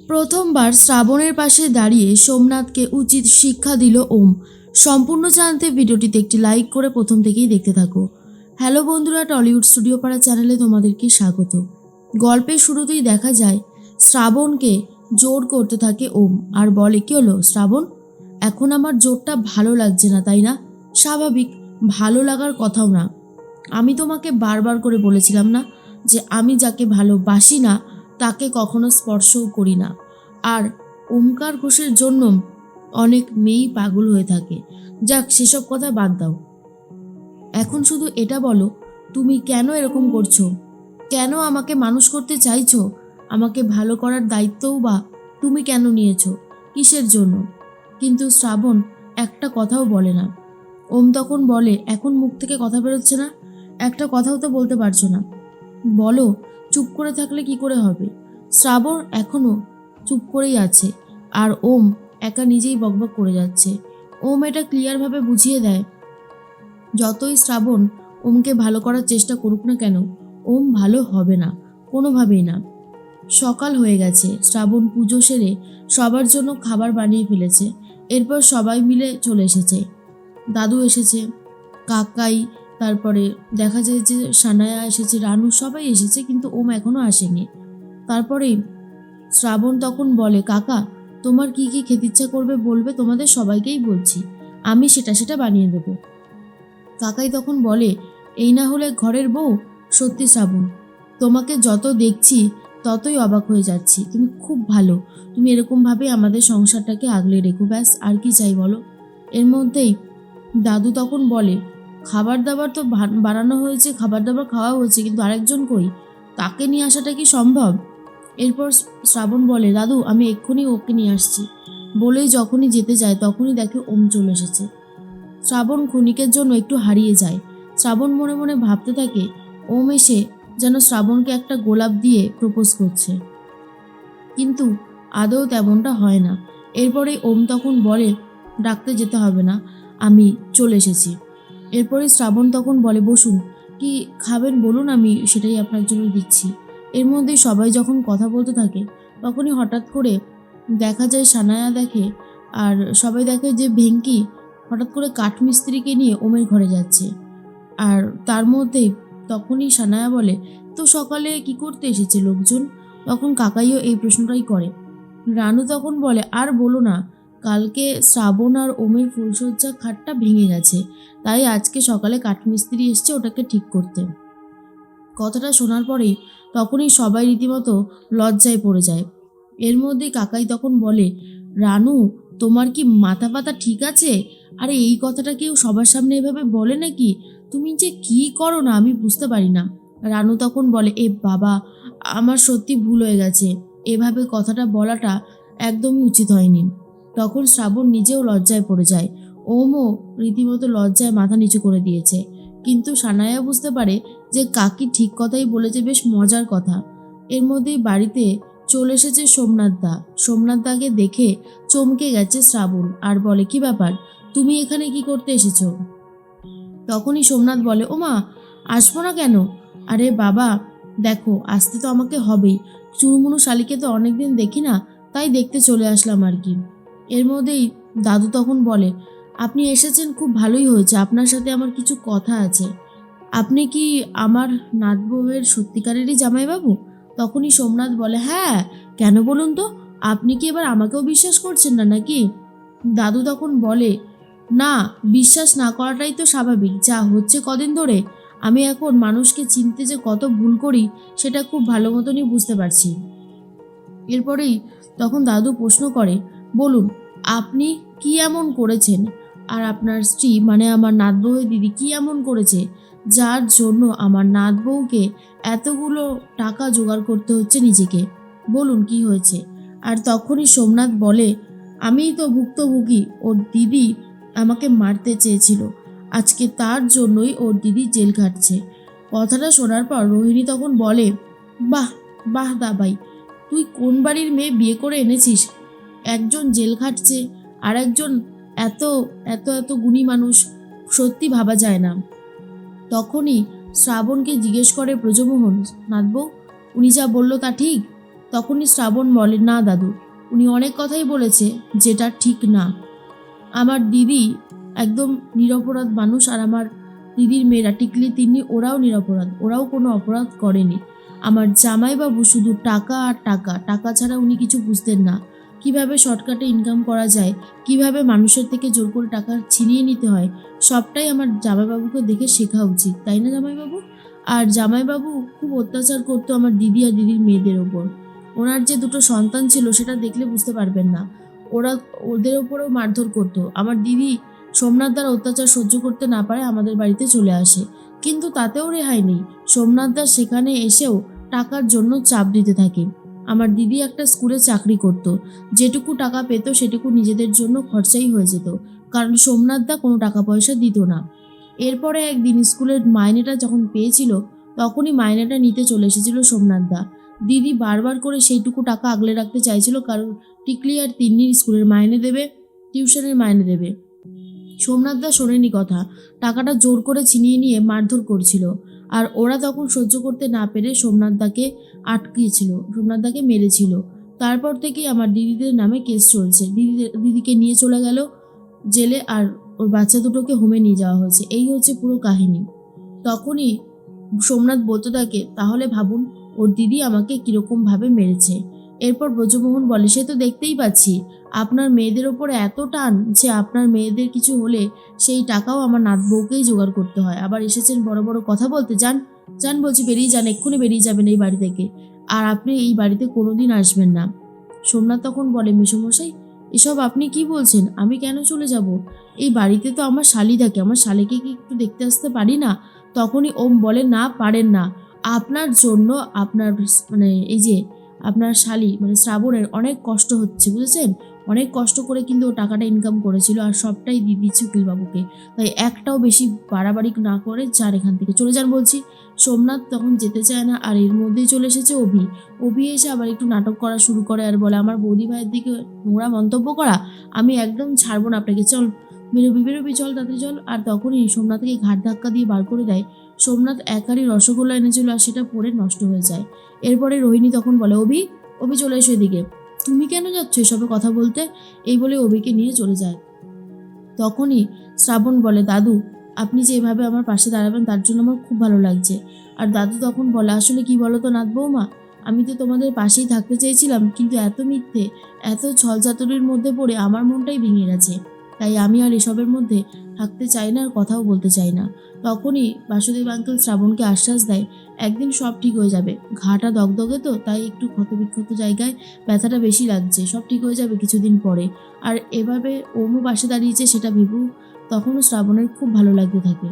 প্রথমবার শ্রাবণের পাশে দাঁড়িয়ে সোমনাথকে উচিত শিক্ষা দিল ওম। সম্পূর্ণ জানতে ভিডিওটিতে একটি লাইক করে প্রথম থেকেই দেখতে থাকো। হ্যালো বন্ধুরা, টলিউড স্টুডিও পাড়া চ্যানেলে তোমাদেরকে স্বাগত। গল্পের শুরুতেই দেখা যায় শ্রাবণকে জোর করতে থাকে ওম আর বলে, কি হলো শ্রাবণ, এখন আমার জোরটা ভালো লাগছে না তাই না? স্বাভাবিক, ভালো লাগার কথাও না। আমি তোমাকে বারবার করে বলেছিলাম না যে আমি যাকে ভালোবাসি না তাকে কখনো স্পর্শও করি না। আর ওমকার ঘোষের জন্য অনেক মেয়েই পাগল হয়ে থাকে। যাক, সেসব কথা বাদ দাও। এখন শুধু এটা বলো, তুমি কেন এরকম করছো? কেন আমাকে মানুষ করতে চাইছো? আমাকে ভালো করার দায়িত্বও বা তুমি কেন নিয়েছো? কিসের জন্য? কিন্তু শ্রাবণ একটা কথাও বলে না। ওম তখন বলে, এখন মুখ থেকে কথা বেরোচ্ছে না? একটা কথাও তো বলতে পারছো না, বলো। চুপ করে থাকলে কি করে হবে? শ্রাবণ এখনো চুপ করেই আছে আর ওম একা নিজেই বকবক করে যাচ্ছে। ওম এটা ক্লিয়ারভাবে বুঝিয়ে দেয়, যতই শ্রাবণ ওমকে ভালো করার চেষ্টা করুক না কেন, ওম ভালো হবে না, কোনোভাবেই না। সকাল হয়ে গেছে, শ্রাবণ পুজো সেরে সবার জন্য খাবার বানিয়ে ফেলেছে। এরপর সবাই মিলে চলে এসেছে। দাদু এসেছে, কাকাই, তারপরে দেখা যায় যে সানায়া এসেছে, রানু, সবাই এসেছে, কিন্তু ওম এখনো আসেনি। তারপরে শ্রাবণ তখন বলে, কাকা তোমার কি কি খেতে ইচ্ছা করবে বলবে, তোমাদের সবাইকেই বলছি, আমি সেটা সেটা বানিয়ে দেবো। কাকাই তখন বলে, এই না হলে ঘরের বউ? সত্যি শ্রাবণ, তোমাকে যত দেখছি ততই অবাক হয়ে যাচ্ছি। তুমি খুব ভালো, তুমি এরকমভাবে আমাদের সংসারটাকে আগলে রেখো, ব্যাস আর কি চাই বলো। এর মধ্যেই দাদু তখন বলে, খাবার দাবার তো বানানো হয়েছে, খাবার দাবার খাওয়া হয়েছে, কিন্তু আরেকজন কই? তাকে নিয়ে আসাটা কি সম্ভব? এরপর শ্রাবণ বলে, দাদু আমি এক্ষুনি ওকে নিয়ে আসছি। বলেই যখনই যেতে যায় তখনই দেখে ওম চলে এসেছে। শ্রাবণ ক্ষণিকের জন্য একটু হারিয়ে যায়। শ্রাবণ মনে মনে ভাবতে থাকে, ওম এসে যেন শ্রাবণকে একটা গোলাপ দিয়ে প্রপোজ করছে, কিন্তু আদৌ তেমনটা হয় না। এরপরে ওম তখন বলে, ডাকতে যেতে হবে না, আমি চলে এসেছি। এরপরে শ্রাবণ তখন বলে, বসুন, কি খাবেন বলুন, আমি সেটাই আপনার জন্য দিচ্ছি। এর মধ্যেই সবাই যখন কথা বলতে থাকে তখনই হঠাৎ করে দেখা যায় সানায়া দেখে, আর সবাই দেখে যে ভেঙ্কি হঠাৎ করে কাঠমিস্ত্রিকে নিয়ে ওমের ঘরে যাচ্ছে। আর তার মধ্যেই তখনই সানায়া বলে, তো সকালে কি করতে এসেছে লোকজন? তখন কাকাইও এই প্রশ্নটাই করে। রানু তখন বলে, আর বলো না, কালকে শ্রাবণ আর ওমের ফুলশয্যা খাটটা ভেঙে গেছে, তাই আজকে সকালে কাঠমিস্ত্রি এসছে ওটাকে ঠিক করতে। কথাটা শোনার পরেই তখনই সবাই রীতিমতো লজ্জায় পড়ে যায়। এর মধ্যেই কাকাই তখন বলে, রানু তোমার কি মাথা পাতা ঠিক আছে? আরে এই কথাটা কেউ সবার সামনে এভাবে বলে নাকি? তুমি যে কি করো না আমি বুঝতে পারি না। রানু তখন বলে, এ বাবা, আমার সত্যি ভুল হয়ে গেছে, এভাবে কথাটা বলাটা একদমই উচিত হয়নি। তখন শ্রাবণ নিজেও লজ্জায় পড়ে যায়। ওমও রীতিমতো লজ্জায় মাথা নিচু করে দিয়েছে। কিন্তু সানায়া বুঝতে পারে যে কাকি ঠিক কথাই বলেছে, বেশ মজার কথা। এর মধ্যেই বাড়িতে চলে এসেছে সোমনাথ দা। সোমনাথ দাকে দেখে চমকে গেছে শ্রাবণ আর বলে, কি ব্যাপার, তুমি এখানে কি করতে এসেছো? তখনই সোমনাথ বলে, ওমা আসবো না কেন? আরে বাবা দেখো, আসতে তো আমাকে হবেই, চুনমুনু শালিকে তো অনেকদিন দেখি না, তাই দেখতে চলে আসলাম আর কি। এর মধ্যেই দাদু তখন বলে, আপনি এসেছেন খুব ভালোই হয়েছে, আপনার সাথে আমার কিছু কথা আছে। আপনি কি আমার নাত বউয়ের সত্যিকারেরই জামাইবাবু? তখনই সোমনাথ বলে, হ্যাঁ, কেন বলুন তো, আপনি কি এবার আমাকেও বিশ্বাস করছেন না নাকি? দাদু তখন বলে, না, বিশ্বাস না করাটাই তো স্বাভাবিক, যা হচ্ছে কদিন ধরে আমি এখন মানুষকে চিনতে যে কত ভুল করি সেটা খুব ভালো মতনই বুঝতে পারছি। এরপরেই তখন দাদু প্রশ্ন করে, বলুন আপনি কি এমন করেছেন, আর আপনার স্ত্রী মানে আমার নাত বউয়ের দিদি কি এমন করেছে যার জন্য আমার নাত বউকে এতগুলো টাকা জোগাড় করতে হচ্ছে নিজেকে? বলুন কি হয়েছে? আর তখনই সোমনাথ বলে, আমিই তো ভুক্তভোগী, ওর দিদি আমাকে মারতে চেয়েছিল, আজকে তার জন্যই ওর দিদি জেল খাটছে। কথাটা শোনার পর রোহিণী তখন বলে, বাহ বাহ দাবাই, তুই কোন বাড়ির মেয়ে বিয়ে করে এনেছিস? একজন জেল খাটছে আর একজন এত এত এত গুণী মানুষ, সত্যি ভাবা যায় না। তখনই শ্রাবণকে জিজ্ঞেস করে ব্রজমোহন, নাতবউ উনি যা বলল তা ঠিক? তখনই শ্রাবণ বলে, না দাদু, উনি অনেক কথাই বলেছে যেটা ঠিক না। আমার দিদি একদম নিরপরাধ মানুষ, আর আমার দিদির মেয়েরা টিকলি তিন্নি ওরাও নিরপরাধ, ওরাও কোনো অপরাধ করেনি। আমার জামাইবাবু শুধু টাকা আর টাকা, টাকা ছাড়া উনি কিছু বুঝতেন না। কিভাবে শর্টকাটে ইনকাম করা যায়, কিভাবে মানুষের থেকে জোর করে টাকা ছিনিয়ে নিতে হয়, সবটাই আমার জামাইবাবুকে দেখে শেখা উচিত, তাই না জামাইবাবু? আর জামাইবাবু খুব অত্যাচার করতো আমার দিদি আর দিদির মেয়েদের ওপর। ওনার যে দুটো সন্তান ছিল সেটা দেখলে বুঝতে পারবেন না, ওরা ওদের ওপরেও মারধর করতো। আমার দিদি সোমনাথ দার অত্যাচার সহ্য করতে না পারে আমাদের বাড়িতে চলে আসে, কিন্তু তাতেও রেহাই নেই। সোমনাথ দা সেখানে এসেও টাকার জন্য চাপ দিতে থাকে। আমার দিদি একটা স্কুলে চাকরি করত, যেটুকু টাকা পেত সেটুকু নিজেদের জন্য খরচাই হয়ে যেত, কারণ সোমনাথ দা কোনো টাকা পয়সা দিত না। এরপরে একদিন স্কুলের মাইনেটা যখন পেয়েছিল, তখনই মাইনেটা নিতে চলে এসেছিল সোমনাথ দা। দিদি বারবার করে সেইটুকু টাকা আগলে রাখতে চাইছিল, কারণ টিকলি আর তিন্নির স্কুলের মাইনে দেবে, টিউশনের মাইনে দেবে। সোমনাথ দা শোনেনি কথা, টাকাটা জোর করে ছিনিয়ে নিয়ে মারধর করছিল। আর ওরা তখন সহ্য করতে না পেরে সোমনাথ দাকে আটকিয়েছিল, সোমনাথ দাকে মেরেছিল। তারপর থেকেই আমার দিদিদের নামে কেস চলছে। দিদিকে নিয়ে চলে গেল জেলে, আর ওর বাচ্চা দুটোকে হোমে নিয়ে যাওয়া হয়েছে। এই হচ্ছে পুরো কাহিনী। তখনই সোমনাথ বলতে থাকে, তাহলে ভাবুন ওর দিদি আমাকে কীরকমভাবে মেরেছে। এরপর ব্রজমোহন বলে, সে তো দেখতেই পাচ্ছি আপনার মেয়েদের ওপরে এত টান যে আপনার মেয়েদের কিছু হলে সেই টাকাও আমার নাত বউকেই জোগাড় করতে হয়। আবার এসেছেন বড় বড় কথা বলতে। যান যান বলছি, বেরিয়ে যান, এক্ষুনি বেরিয়ে যাবেন এই বাড়ি থেকে, আর আপনি এই বাড়িতে কোনোদিন আসবেন না। সোমনাথ তখন বলে, মেসোমশাই এসব আপনি কি বলছেন? আমি কেন চলে যাব? এই বাড়িতে তো আমার শালি থাকে, আমার শালিকে কি একটু দেখতে আসতে পারি না? তখনই ওম বলে, না পারেন না, আপনার জন্য আপনার এই যে আপনার শালি শ্রাবণের অনেক কষ্ট হচ্ছে, বুঝেছেন? অনেক কষ্ট করে কিন্তু ও টাকাটা ইনকাম করেছিল, আর সবটাই দিয়ে দিচ্ছে উকিলবাবুকে। তাই একটাও বেশি বাড়াবাড়ি না করে যান এখান থেকে, চলে যান বলছি। সোমনাথ তখন যেতে চায় না, আর এর মধ্যেই চলে এসেছে অভি এসে আবার একটু নাটক করা শুরু করে, আর বলে, আমার বৌদি ভাইয়ের দিকে নোংরা মন্তব্য করা আমি একদম ছাড়বো না আপনাকে, চল বেরোবি চল তাড়াতাড়ি চল। আর তখনই সোমনাথকে ঘাট ধাক্কা দিয়ে বার করে দেয়। সোমনাথ একারই রসগোল্লা এনেছিল, আর সেটা পড়ে নষ্ট হয়ে যায়। এরপরে রোহিণী তখন বলে, অভি চলে এসো এদিকে, তুমি কেন যাচ্ছ এসবে কথা বলতে? এই বলে অভিকে নিয়ে চলে যায়। তখনই শ্রাবণ বলে, দাদু আপনি যে এভাবে আমার পাশে দাঁড়াবেন তার জন্য আমার খুব ভালো লাগছে। আর দাদু তখন বলে, আসলে কি বলো তো নাথ বৌমা, আমি তো তোমাদের পাশেই থাকতে চেয়েছিলাম, কিন্তু এত মিথ্যে, এত ছলচাতুরির মধ্যে পড়ে আমার মনটাই ভেঙে গেছে। তাই আমি আর এসবের মধ্যে থাকতে চাই না, আর কথাও বলতে চাই না। তখনই বাসুদেব আঙ্কেল শ্রাবণকে আশ্বাস দেয়, একদিন সব ঠিক হয়ে যাবে। ঘাটা দগদগে তো, তাই একটু ক্ষতবিক্ষত জায়গায় ব্যথাটা বেশি লাগছে, সব ঠিক হয়ে যাবে কিছুদিন পরে। আর এভাবে ওমও পাশে দাঁড়িয়েছে সেটা ভেবেও তখনও শ্রাবণের খুব ভালো লাগতে থাকে।